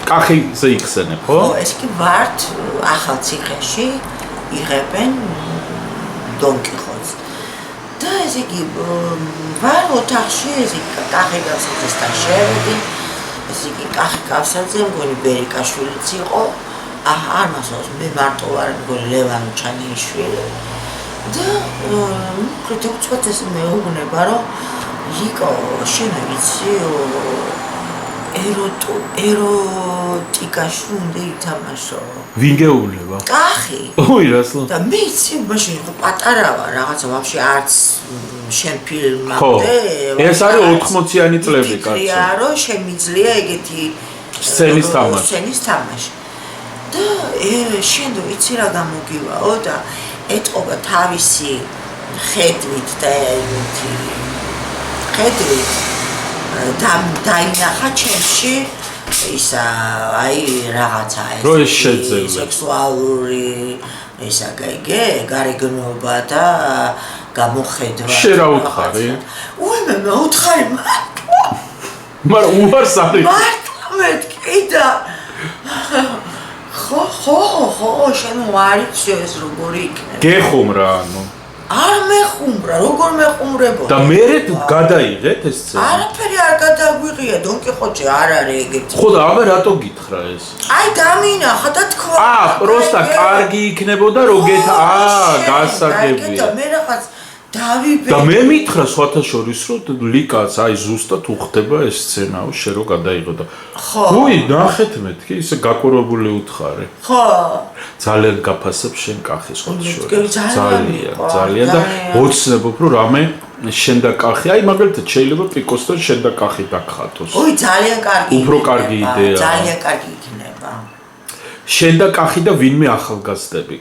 კახიზე იხსენებ, ხო? ხო, ეს კი ვართ ახალციხეში იღებენ დონ კიხოტს. და ესე იგი ვარ ოთახში, ესე იგი კახი გავსაძესთან შევედი, ესე იგი კახი გავსაძე, მგონი ბერიკაშვილიც იყო, არ მასწავლოს, მე მარტო ვარ, მგონი ლევან ჩანიშვილი. და მოკლედ უცბად ესე მეუბნება, რომ ლიკო, შენ ვიცი, ეროტიკაში უნდა ითამაშო. ვინ გეუბნება? კახი. ოი, რასლა? და მე იცი, მაშინ პატარა ვარ, რაღაცა ვაფშე არც შენ ფილმამდე. ხო. ეს არის 80-იანი წლები, კაცო. ვფიქრია, რომ შემიძლია ეგეთი სცენის თამაში. სცენის თამაში. და შენ იცი რა გამოგივაო და ეტყობა თავისი ხედვით და ხედვით დაინახა ჩემში ისა აი რაღაცა ეს შეძელვა სექსუალური ისა გარეგნობა და გამოხედვა შე რა უთხარი? მე უთხარი მაგრამ უარს არის მართლა მეთქი და ხო შენ უარიც ეს როგორი იქნება გეხუმრა ანუ არ მეხუმრა, როგორ მეხუმრებოდა? და მე გადაიღეთ ეს წელი. არაფერი არ გადაგვიღია, დონ კიხოტში არ არის ეგეთი. ხო და აბა რატო გითხრა ეს? აი დამინახა და თქვა. პროსტა კარგი იქნებოდა როგეთ გასაგებია. და მე რაღაც დავიბე. და მე მითხრა სხვათა შორის რომ ლიკაც აი ზუსტად უხდება ეს სცენაო შე რო გადაიღო და ხო. უი ნახეთ მეთქი ისე გაკურებული უთხარი. ხო. ძალიან გაფასებ შენ კახის ხოთში. ძალიან და ოცნებობ რომ რამე შენ და კახი აი მაგალითად შეიძლება პიკოსთან შენ და კახი დაგხატოს. ოი ძალიან კარგი. უფრო კარგი იდეაა. ძალიან კარგი იქნება. შენ და კახი და ვინმე ახალგაზრდები